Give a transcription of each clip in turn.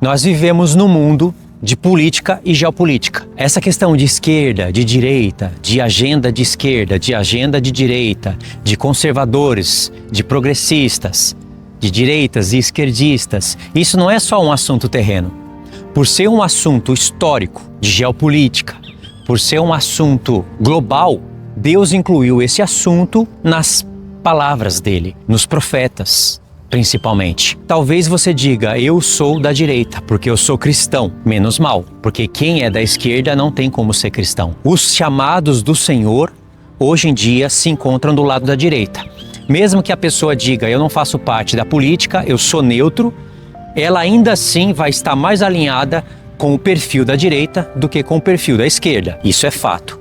Nós vivemos num mundo de política e geopolítica. Essa questão de esquerda, de direita, de agenda de esquerda, de agenda de direita, de conservadores, de progressistas, de direitas e esquerdistas, isso não é só um assunto terreno. Por ser um assunto histórico, de geopolítica, por ser um assunto global, Deus incluiu esse assunto nas palavras dele, nos profetas, principalmente. Talvez você diga, eu sou da direita, porque eu sou cristão. Menos mal, porque quem é da esquerda não tem como ser cristão. Os chamados do Senhor, hoje em dia, se encontram do lado da direita. Mesmo que a pessoa diga, eu não faço parte da política, eu sou neutro, ela ainda assim vai estar mais alinhada com o perfil da direita do que com o perfil da esquerda. Isso é fato.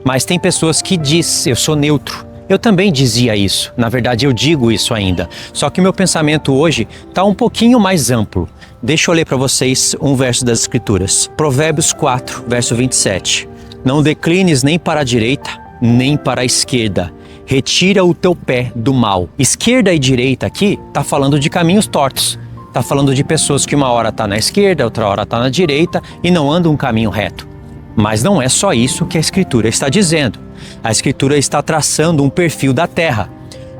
Mas tem pessoas que dizem, eu sou neutro. Eu também dizia isso, na verdade eu digo isso ainda, só que o meu pensamento hoje está um pouquinho mais amplo. Deixa eu ler para vocês um verso das Escrituras. Provérbios 4, verso 27. Não declines nem para a direita, nem para a esquerda. Retira o teu pé do mal. Esquerda e direita aqui está falando de caminhos tortos. Está falando de pessoas que uma hora está na esquerda, outra hora está na direita e não andam um caminho reto. Mas não é só isso que a Escritura está dizendo. A Escritura está traçando um perfil da terra,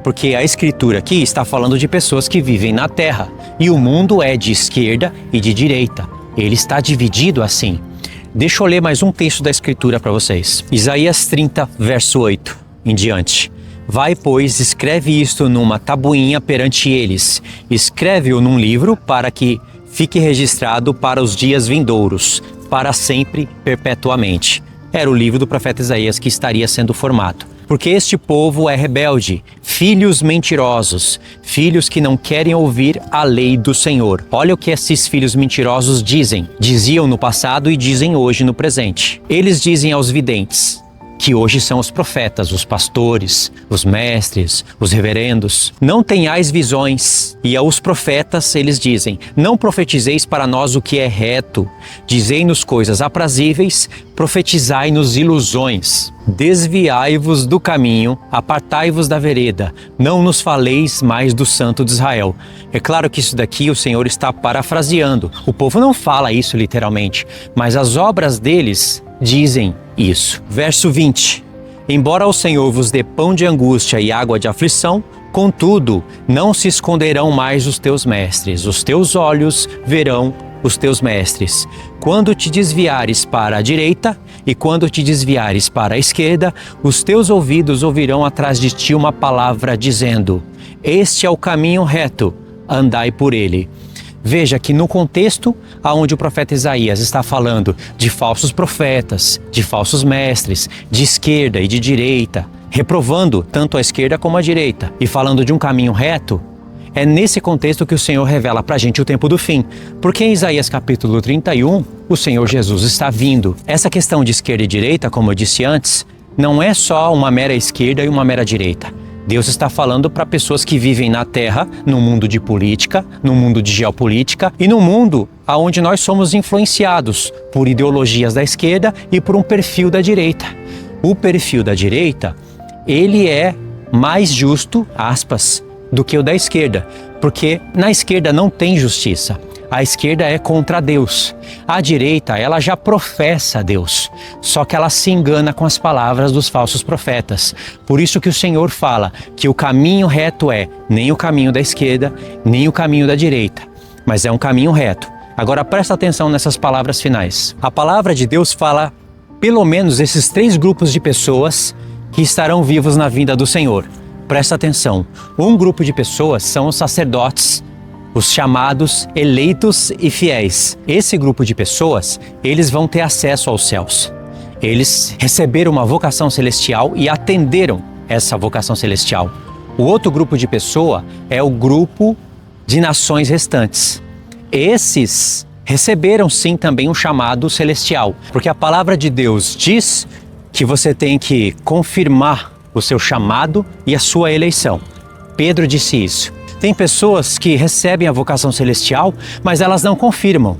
porque a Escritura aqui está falando de pessoas que vivem na terra, e o mundo é de esquerda e de direita. Ele está dividido assim. Deixa eu ler mais um texto da Escritura para vocês. Isaías 30, verso 8 em diante. Vai, pois, escreve isto numa tabuinha perante eles. Escreve-o num livro para que fique registrado para os dias vindouros, para sempre, perpetuamente. Era o livro do profeta Isaías que estaria sendo formado. Porque este povo é rebelde, filhos mentirosos, filhos que não querem ouvir a lei do Senhor. Olha o que esses filhos mentirosos dizem. Diziam no passado e dizem hoje no presente. Eles dizem aos videntes, que hoje são os profetas, os pastores, os mestres, os reverendos. Não tenhais visões. E aos profetas eles dizem, não profetizeis para nós o que é reto. Dizei-nos coisas aprazíveis, profetizai-nos ilusões. Desviai-vos do caminho, apartai-vos da vereda. Não nos faleis mais do Santo de Israel. É claro que isso daqui o Senhor está parafraseando. O povo não fala isso literalmente, mas as obras deles dizem isso. Verso 20. Embora o Senhor vos dê pão de angústia e água de aflição, contudo, não se esconderão mais os teus mestres. Os teus olhos verão os teus mestres. Quando te desviares para a direita e quando te desviares para a esquerda, os teus ouvidos ouvirão atrás de ti uma palavra dizendo, este é o caminho reto, andai por ele. Veja que no contexto onde o profeta Isaías está falando de falsos profetas, de falsos mestres, de esquerda e de direita, reprovando tanto a esquerda como a direita e falando de um caminho reto, é nesse contexto que o Senhor revela para a gente o tempo do fim. Porque em Isaías capítulo 31, o Senhor Jesus está vindo. Essa questão de esquerda e direita, como eu disse antes, não é só uma mera esquerda e uma mera direita. Deus está falando para pessoas que vivem na terra, no mundo de política, no mundo de geopolítica e no mundo onde nós somos influenciados por ideologias da esquerda e por um perfil da direita. O perfil da direita, ele é mais justo, aspas, do que o da esquerda, porque na esquerda não tem justiça. A esquerda é contra Deus. A direita, ela já professa Deus, só que ela se engana com as palavras dos falsos profetas. Por isso que o Senhor fala que o caminho reto é nem o caminho da esquerda, nem o caminho da direita, mas é um caminho reto. Agora presta atenção nessas palavras finais. A palavra de Deus fala pelo menos esses 3 grupos de pessoas que estarão vivos na vinda do Senhor. Presta atenção. Um grupo de pessoas são os sacerdotes, os chamados eleitos e fiéis. Esse grupo de pessoas, eles vão ter acesso aos céus. Eles receberam uma vocação celestial e atenderam essa vocação celestial. O outro grupo de pessoa é o grupo de nações restantes. Esses receberam sim também um chamado celestial, porque a palavra de Deus diz que você tem que confirmar o seu chamado e a sua eleição. Pedro disse isso. Tem pessoas que recebem a vocação celestial, mas elas não confirmam.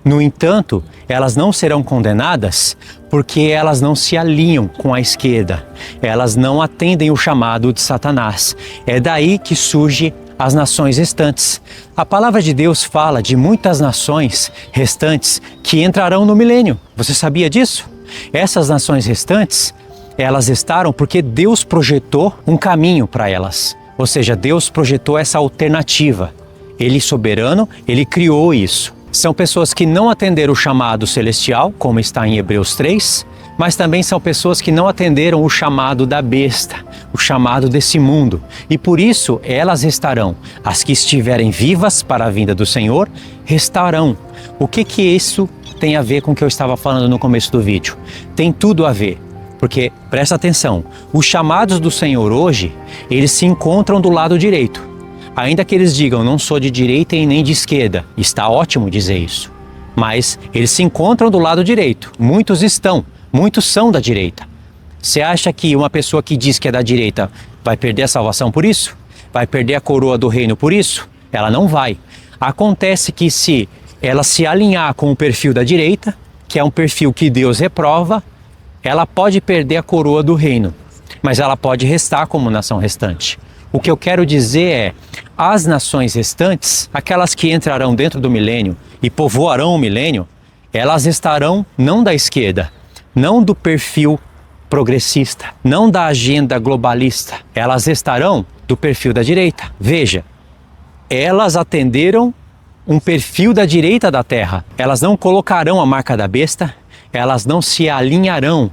No entanto, elas não serão condenadas porque elas não se alinham com a esquerda. Elas não atendem o chamado de Satanás. É daí que surge as nações restantes. A palavra de Deus fala de muitas nações restantes que entrarão no milênio. Você sabia disso? Essas nações restantes, elas estarão porque Deus projetou um caminho para elas. Ou seja, Deus projetou essa alternativa. Ele, soberano, Ele criou isso. São pessoas que não atenderam o chamado celestial, como está em Hebreus 3, mas também são pessoas que não atenderam o chamado da besta, o chamado desse mundo. E por isso elas restarão. As que estiverem vivas para a vinda do Senhor, restarão. O que isso tem a ver com o que eu estava falando no começo do vídeo? Tem tudo a ver. Porque, presta atenção, os chamados do Senhor hoje, eles se encontram do lado direito. Ainda que eles digam, não sou de direita e nem de esquerda, está ótimo dizer isso. Mas eles se encontram do lado direito. Muitos são da direita. Você acha que uma pessoa que diz que é da direita vai perder a salvação por isso? Vai perder a coroa do reino por isso? Ela não vai. Acontece que se ela se alinhar com o perfil da direita, que é um perfil que Deus reprova, ela pode perder a coroa do reino, mas ela pode restar como nação restante. O que eu quero dizer é, as nações restantes, aquelas que entrarão dentro do milênio e povoarão o milênio, elas estarão não da esquerda, não do perfil progressista, não da agenda globalista, elas estarão do perfil da direita. Veja, elas atenderam um perfil da direita da terra, elas não colocarão a marca da besta, elas não se alinharão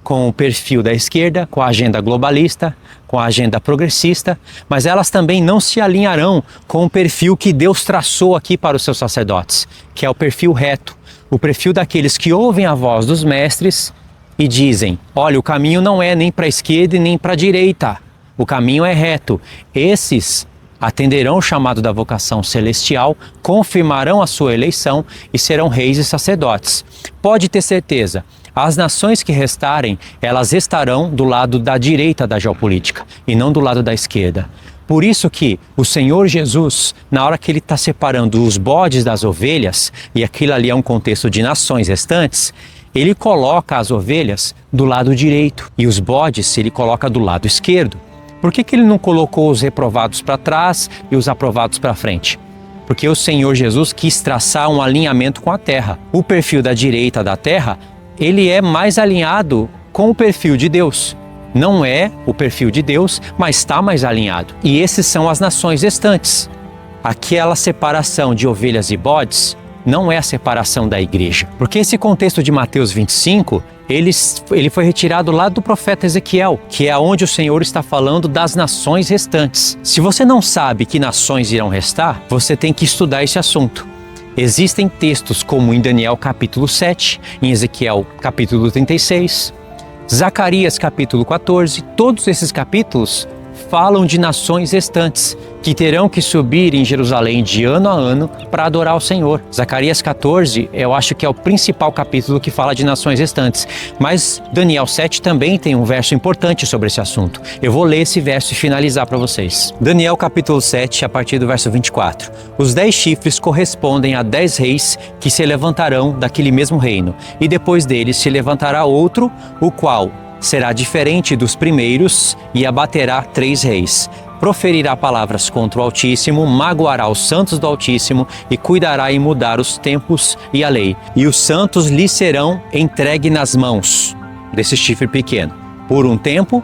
com o perfil da esquerda, com a agenda globalista, com a agenda progressista, mas elas também não se alinharão com o perfil que Deus traçou aqui para os seus sacerdotes, que é o perfil reto, o perfil daqueles que ouvem a voz dos mestres e dizem, olha, o caminho não é nem para a esquerda e nem para a direita, o caminho é reto. Esses atenderão o chamado da vocação celestial, confirmarão a sua eleição e serão reis e sacerdotes. Pode ter certeza, as nações que restarem, elas estarão do lado da direita da geopolítica e não do lado da esquerda. Por isso que o Senhor Jesus, na hora que Ele está separando os bodes das ovelhas, e aquilo ali é um contexto de nações restantes, Ele coloca as ovelhas do lado direito e os bodes Ele coloca do lado esquerdo. Por que Ele não colocou os reprovados para trás e os aprovados para frente? Porque o Senhor Jesus quis traçar um alinhamento com a terra. O perfil da direita da terra, ele é mais alinhado com o perfil de Deus. Não é o perfil de Deus, mas está mais alinhado. E esses são as nações restantes. Aquela separação de ovelhas e bodes não é a separação da igreja. Porque esse contexto de Mateus 25, ele foi retirado lá do profeta Ezequiel, que é onde o Senhor está falando das nações restantes. Se você não sabe que nações irão restar, você tem que estudar esse assunto. Existem textos como em Daniel capítulo 7, em Ezequiel capítulo 36, Zacarias capítulo 14, todos esses capítulos falam de nações restantes que terão que subir em Jerusalém de ano a ano para adorar o Senhor. Zacarias 14, eu acho que é o principal capítulo que fala de nações restantes, mas Daniel 7 também tem um verso importante sobre esse assunto. Eu vou ler esse verso e finalizar para vocês. Daniel capítulo 7, a partir do verso 24. Os 10 chifres correspondem a 10 reis que se levantarão daquele mesmo reino, e depois deles se levantará outro, o qual será diferente dos primeiros e abaterá 3 reis. Proferirá palavras contra o Altíssimo, magoará os santos do Altíssimo e cuidará em mudar os tempos e a lei. E os santos lhe serão entregues nas mãos desse chifre pequeno, por um tempo,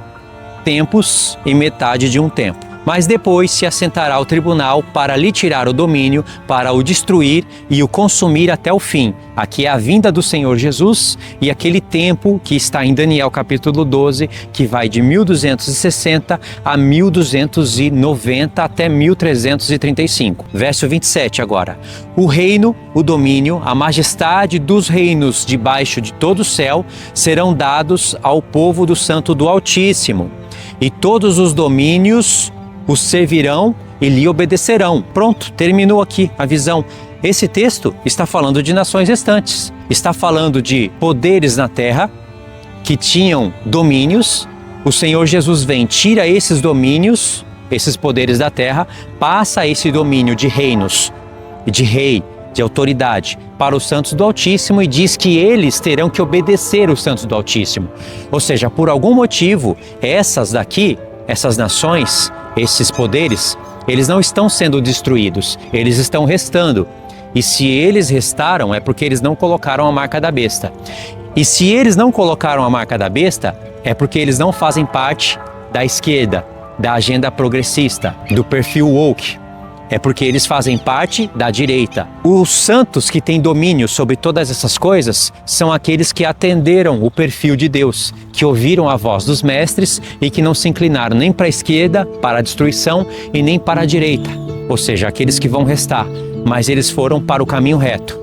tempos e metade de um tempo. Mas depois se assentará ao tribunal para lhe tirar o domínio, para o destruir e o consumir até o fim. Aqui é a vinda do Senhor Jesus e aquele tempo que está em Daniel capítulo 12, que vai de 1260 a 1290 até 1335. Verso 27 agora. O reino, o domínio, a majestade dos reinos debaixo de todo o céu serão dados ao povo do Santo do Altíssimo. E todos os domínios os servirão e lhe obedecerão. Pronto, terminou aqui a visão. Esse texto está falando de nações restantes. Está falando de poderes na terra que tinham domínios. O Senhor Jesus vem, tira esses domínios, esses poderes da terra, passa esse domínio de reinos, de rei, de autoridade, para os santos do Altíssimo e diz que eles terão que obedecer os santos do Altíssimo. Ou seja, por algum motivo, essas nações, esses poderes, Eles não estão sendo destruídos, eles estão restando. E se eles restaram, é porque eles não colocaram a marca da besta. E se eles não colocaram a marca da besta, é porque eles não fazem parte da esquerda, da agenda progressista, do perfil woke. É porque eles fazem parte da direita. Os santos que têm domínio sobre todas essas coisas são aqueles que atenderam o perfil de Deus, que ouviram a voz dos mestres e que não se inclinaram nem para a esquerda, para a destruição, e nem para a direita. Ou seja, aqueles que vão restar, mas eles foram para o caminho reto.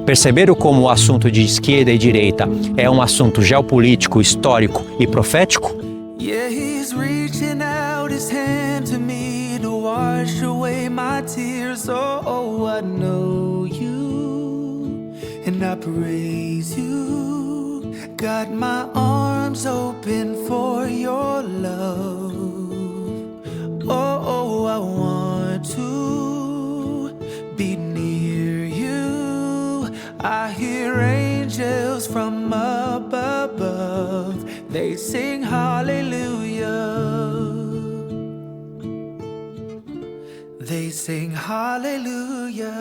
Perceberam como o assunto de esquerda e direita é um assunto geopolítico, histórico e profético? Yeah, he's reaching out his hand to me to wash away my tears. Oh, I know you and I praise you. Got my arms open for your love. Oh, I want to be near you. I hear angels from up above. They sing hallelujah. They sing hallelujah.